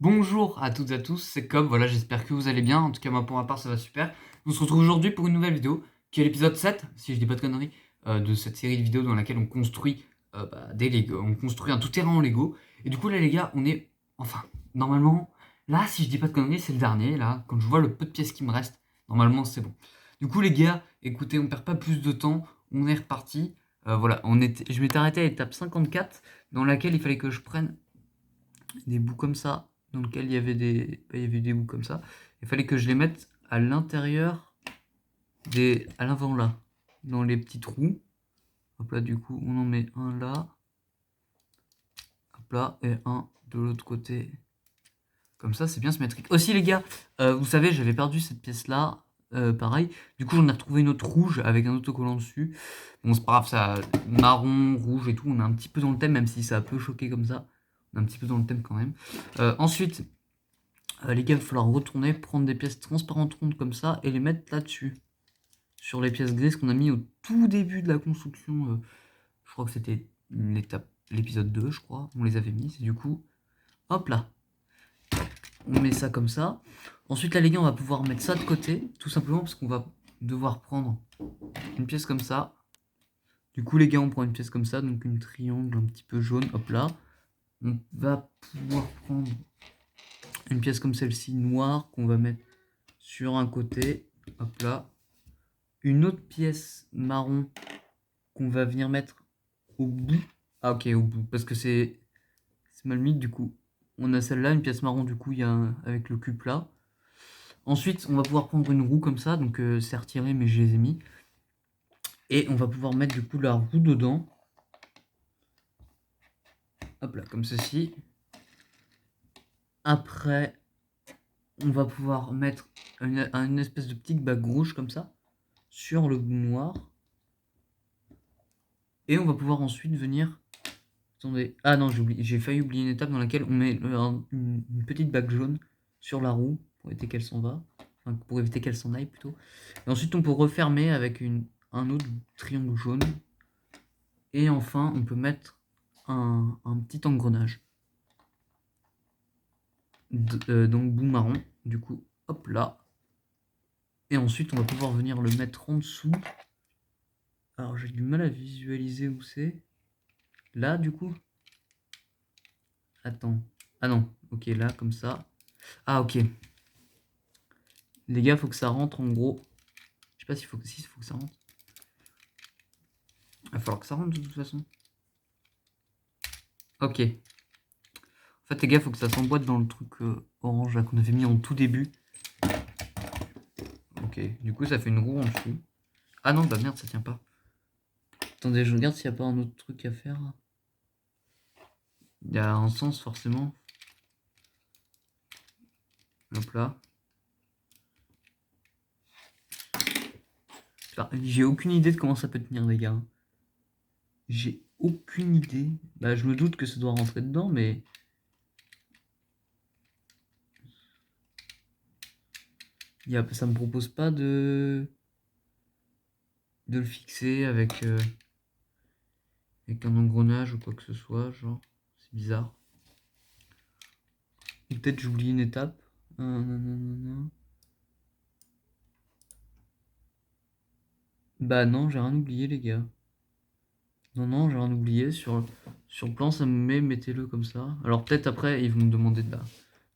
Bonjour à toutes et à tous, c'est Cobb, voilà, j'espère que vous allez bien, en tout cas moi pour ma part ça va super. On se retrouve aujourd'hui pour une nouvelle vidéo, qui est l'épisode 7, si je dis pas de conneries, de cette série de vidéos dans laquelle on construit des Lego, on construit un tout-terrain en Lego. Et du coup là les gars, on est, enfin, normalement, là si je dis pas de conneries, c'est le dernier, là, quand je vois le peu de pièces qui me restent, normalement c'est bon. Du coup les gars, écoutez, on perd pas plus de temps, on est reparti. Voilà, je m'étais arrêté à l'étape 54, dans laquelle il fallait que je prenne des bouts comme ça, dans lequel il y avait des bouts comme ça. Il fallait que je les mette à l'intérieur à l'avant là, dans les petits trous. Hop là, du coup, on en met un là, hop là, et un de l'autre côté. Comme ça, c'est bien symétrique. Aussi, les gars, vous savez, j'avais perdu cette pièce-là, pareil. Du coup, j'en ai retrouvé une autre rouge avec un autocollant dessus. Bon, c'est pas grave, ça, marron, rouge et tout, on est un petit peu dans le thème, même si ça a peu choqué comme ça. On est un petit peu dans le thème quand même. Ensuite, les gars, il va falloir retourner, prendre des pièces transparentes rondes comme ça et les mettre là-dessus. Sur les pièces grises qu'on a mis au tout début de la construction. Je crois que c'était l'épisode 2, je crois. On les avait mis. Et du coup, hop là. On met ça comme ça. Ensuite, là, les gars, on va pouvoir mettre ça de côté. Tout simplement parce qu'on va devoir prendre une pièce comme ça. Du coup, les gars, on prend une pièce comme ça. Donc, une triangle un petit peu jaune. Hop là. On va pouvoir prendre une pièce comme celle-ci, noire, qu'on va mettre sur un côté. Hop là. Une autre pièce marron qu'on va venir mettre au bout. Ah ok, au bout, parce que c'est mal mis du coup. On a celle-là, une pièce marron du coup, il y a avec le cube là. Ensuite, on va pouvoir prendre une roue comme ça, donc c'est retiré mais je les ai mis. Et on va pouvoir mettre du coup la roue dedans. Hop là, comme ceci. Après, on va pouvoir mettre une espèce de petite bague rouge comme ça sur le bout noir. Et on va pouvoir ensuite venir... Attendez. Ah non, j'ai failli oublier une étape dans laquelle on met une petite bague jaune sur la roue pour éviter qu'elle s'en va. Enfin, pour éviter qu'elle s'en aille plutôt. Et ensuite, on peut refermer avec un autre triangle jaune. Et enfin, on peut mettre un petit engrenage. Donc bout marron. Du coup, hop là. Et ensuite, on va pouvoir venir le mettre en dessous. Alors, j'ai du mal à visualiser où c'est. Là, du coup. Attends. Ah non. Ok, là, comme ça. Ah, ok. Les gars, faut que ça rentre en gros. Je sais pas s'il faut que ça rentre. Il va falloir que ça rentre de toute façon. Ok. En fait, les gars, faut que ça s'emboîte dans le truc orange là qu'on avait mis en tout début. Ok. Du coup, ça fait une roue en dessous. Ah non, bah merde, ça tient pas. Attendez, je regarde s'il n'y a pas un autre truc à faire. Il y a un sens forcément. Hop là. J'ai aucune idée de comment ça peut tenir, les gars. J'ai aucune idée. Bah, je me doute que ça doit rentrer dedans, mais... ça me propose pas de le fixer avec un engrenage ou quoi que ce soit, genre. C'est bizarre. Ou peut-être j'oublie une étape. Bah non, j'ai rien oublié, les gars. Non, j'ai rien oublié. Sur le plan, ça me met, mettez-le comme ça. Alors peut-être après, ils vont me demander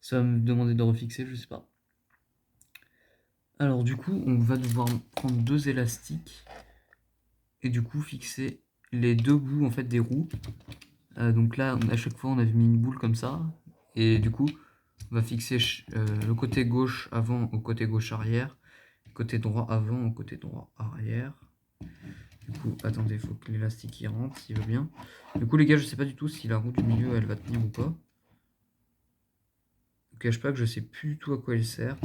ça va me demander de refixer, je sais pas. Alors du coup, on va devoir prendre deux élastiques et du coup fixer les deux bouts en fait des roues. Donc là, à chaque fois, on avait mis une boule comme ça. Et du coup, on va fixer le côté gauche avant au côté gauche arrière, côté droit avant au côté droit arrière. Du coup, attendez, il faut que l'élastique y rentre, s'il veut bien. Du coup, les gars, je sais pas du tout si la roue du milieu, elle va tenir ou pas. Je vous cache pas que je sais plus du tout à quoi elle sert.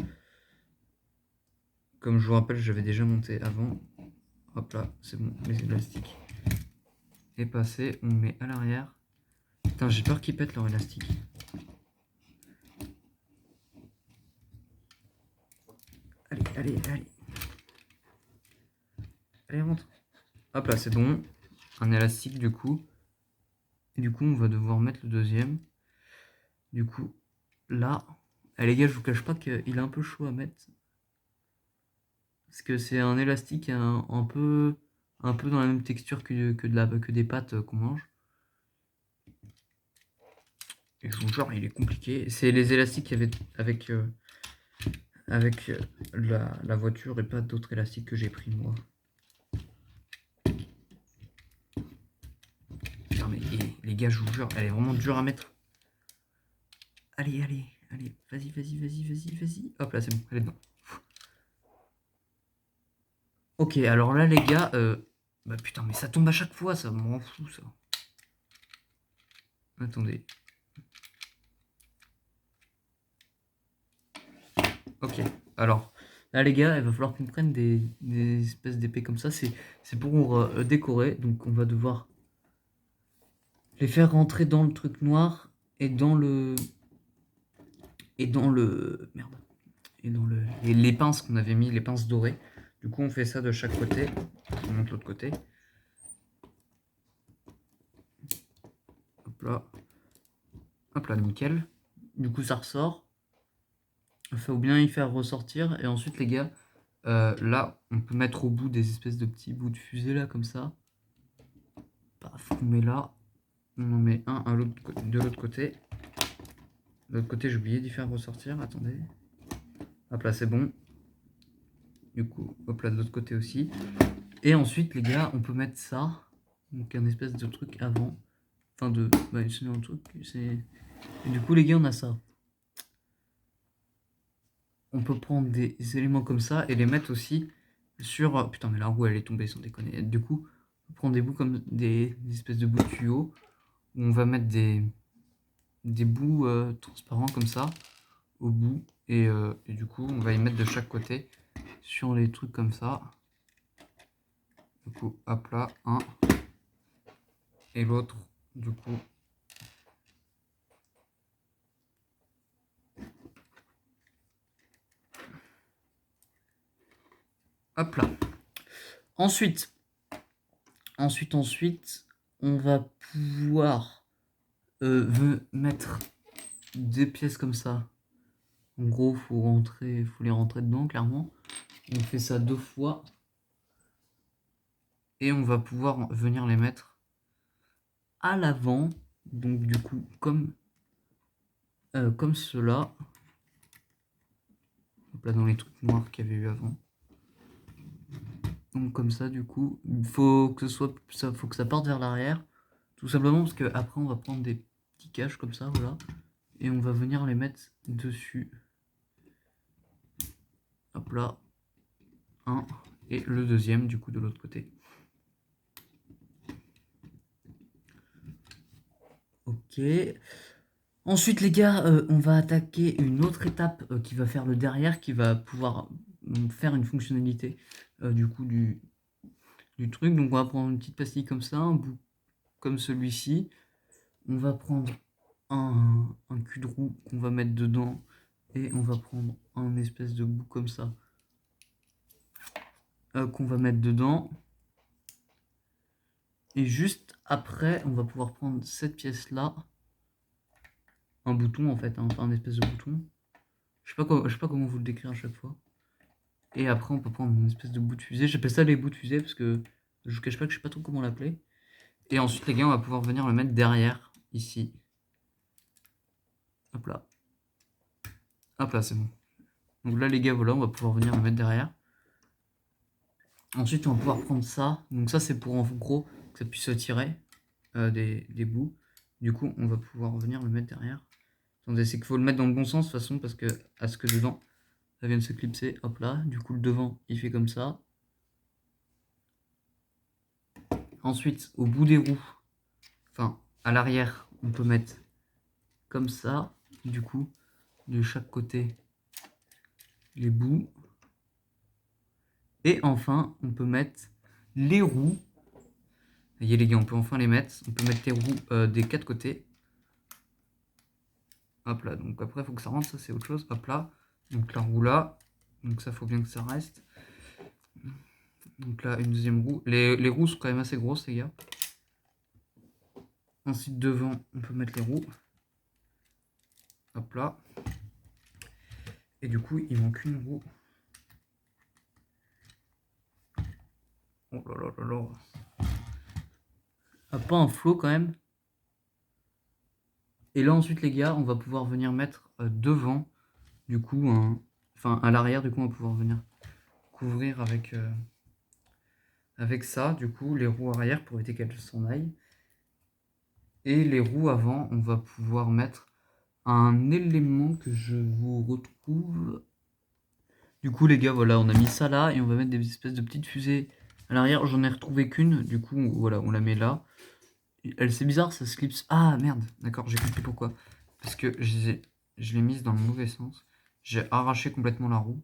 Comme je vous rappelle, j'avais déjà monté avant. Hop là, c'est bon, les élastiques est passé. On met à l'arrière. Putain, j'ai peur qu'ils pètent leur élastique. Allez. Allez, rentre. Hop là, c'est bon. Un élastique du coup. Et du coup, on va devoir mettre le deuxième. Du coup, là. Ah, les gars, je vous cache pas qu'il est un peu chaud à mettre. Parce que c'est un élastique un peu dans la même texture que des pâtes qu'on mange. Et je vous jure, il est compliqué. C'est les élastiques qu'il y avait avec la voiture et pas d'autres élastiques que j'ai pris moi. Non mais les gars, je vous jure, elle est vraiment dure à mettre. Allez, allez, allez, vas-y, vas-y, vas-y, vas-y, vas-y. Hop là, c'est bon, elle est dedans. Ok, alors là, les gars, bah putain, mais ça tombe à chaque fois, ça me rend fou, ça. Attendez. Ok, alors, là, les gars, il va falloir qu'on prenne des espèces d'épées comme ça. C'est pour décorer, donc on va devoir les faire rentrer dans le truc noir et dans le... Merde. Et dans les pinces qu'on avait mis, les pinces dorées. Du coup, on fait ça de chaque côté. On monte l'autre côté. Hop là. Hop là, nickel. Du coup, ça ressort. Il faut bien y faire ressortir. Et ensuite, les gars, là, on peut mettre au bout des espèces de petits bouts de fusée, là, comme ça. Paf, on met là. On en met un de l'autre côté. De l'autre côté, j'ai oublié d'y faire ressortir. Attendez. Hop là, c'est bon. Du coup, hop là, de l'autre côté aussi. Et ensuite, les gars, on peut mettre ça. Donc, un espèce de truc avant. Enfin, c'est un truc. Et du coup, les gars, on a ça. On peut prendre des éléments comme ça et les mettre aussi sur... Putain, mais la roue, elle est tombée, sans déconner. Du coup, on prend des bouts comme des espèces de bouts de tuyaux où on va mettre des bouts transparents comme ça au bout. Et du coup, on va y mettre de chaque côté sur les trucs comme ça. Du coup, hop là, un. Et l'autre, du coup... Hop là. Ensuite, on va pouvoir mettre des pièces comme ça. En gros, faut les rentrer dedans, clairement. On fait ça 2 fois. Et on va pouvoir venir les mettre à l'avant. Donc du coup, comme cela. Hop là, dans les trucs noirs qu'il y avait eu avant. Donc comme ça, du coup, il faut que ça parte vers l'arrière. Tout simplement parce que après on va prendre des petits caches comme ça, voilà. Et on va venir les mettre dessus. Hop là. Un. Et le deuxième, du coup, de l'autre côté. Ok. Ensuite, les gars, on va attaquer une autre étape qui va faire le derrière, qui va pouvoir faire une fonctionnalité du coup du truc. Donc, on va prendre une petite pastille comme ça, un bout comme celui-ci. On va prendre un cul de roue qu'on va mettre dedans et on va prendre un espèce de bout comme ça qu'on va mettre dedans. Et juste après, on va pouvoir prendre cette pièce-là, un bouton en fait, hein, enfin un espèce de bouton. Je sais pas comment vous le décrire à chaque fois. Et après, on peut prendre une espèce de bout de fusée. J'appelle ça les bouts de fusée parce que je vous cache pas que je sais pas trop comment l'appeler. Et ensuite, les gars, on va pouvoir venir le mettre derrière, ici. Hop là. Hop là, c'est bon. Donc là, les gars, voilà, on va pouvoir venir le mettre derrière. Ensuite, on va pouvoir prendre ça. Donc ça, c'est pour en gros que ça puisse se tirer des bouts. Du coup, on va pouvoir venir le mettre derrière. Attendez, c'est qu'il faut le mettre dans le bon sens de toute façon parce que à ce que dedans, ça vient de se clipser. Hop là. Du coup, le devant, il fait comme ça. Ensuite, au bout des roues, enfin à l'arrière, on peut mettre comme ça. Du coup, de chaque côté, les bouts. Et enfin, on peut mettre les roues. Vous voyez les gars, on peut enfin les mettre. On peut mettre les roues des 4 côtés. Hop là, donc après il faut que ça rentre, ça c'est autre chose. Hop là, donc la roue là. Donc ça faut bien que ça reste. Donc là, une deuxième roue. Les roues sont quand même assez grosses, les gars. Ensuite, devant, on peut mettre les roues. Hop là. Et du coup, il manque une roue. Oh là là là là. Ah, pas un flot quand même. Et là ensuite les gars, on va pouvoir venir mettre devant, du coup, enfin à l'arrière, du coup on va pouvoir venir couvrir avec ça, du coup les roues arrière pour éviter qu'elles s'en aillent. Et les roues avant, on va pouvoir mettre un élément que je vous retrouve. Du coup les gars, voilà, on a mis ça là et on va mettre des espèces de petites fusées à l'arrière. J'en ai retrouvé qu'une, du coup voilà, on la met là. Elle, c'est bizarre, ça se clipse. Ah merde, d'accord, j'ai compris pourquoi. Parce que je l'ai mise dans le mauvais sens. J'ai arraché complètement la roue.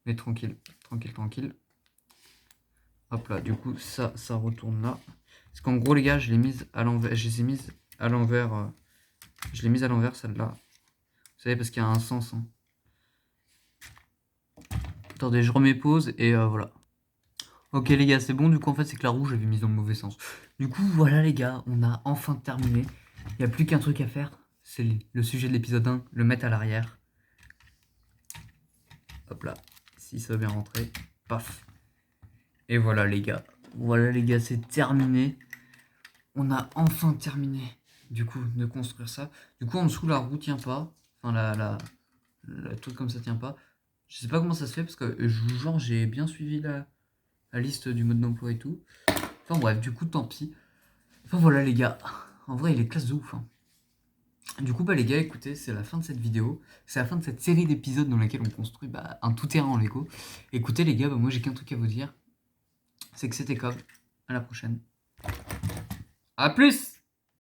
Mais tranquille, tranquille, tranquille. Hop là, du coup, ça retourne là. Parce qu'en gros, les gars, je l'ai mise à l'envers. Je les ai mises à l'envers. Je l'ai mise à l'envers, celle-là. Vous savez, parce qu'il y a un sens. Hein. Attendez, je remets pause et voilà. Ok, les gars, c'est bon. Du coup, en fait, c'est que la roue, j'avais mise dans le mauvais sens. Du coup, voilà, les gars, on a enfin terminé. Il n'y a plus qu'un truc à faire. C'est le sujet de l'épisode 1, le mettre à l'arrière. Hop là, si ça va bien rentrer. Paf. Et voilà, les gars. Voilà, les gars, c'est terminé. On a enfin terminé, du coup, de construire ça. Du coup, en dessous, la roue tient pas. Enfin, la truc comme ça tient pas. Je sais pas comment ça se fait, parce que je vous jure, j'ai bien suivi la liste du mode d'emploi et tout. Enfin bref, du coup, tant pis. Enfin voilà, les gars. En vrai, il est classe de ouf. Hein. Du coup, bah les gars, écoutez, c'est la fin de cette vidéo. C'est la fin de cette série d'épisodes dans laquelle on construit un tout-terrain en Lego. Écoutez, les gars, moi, j'ai qu'un truc à vous dire. C'est que c'était Cobb. À la prochaine. A plus!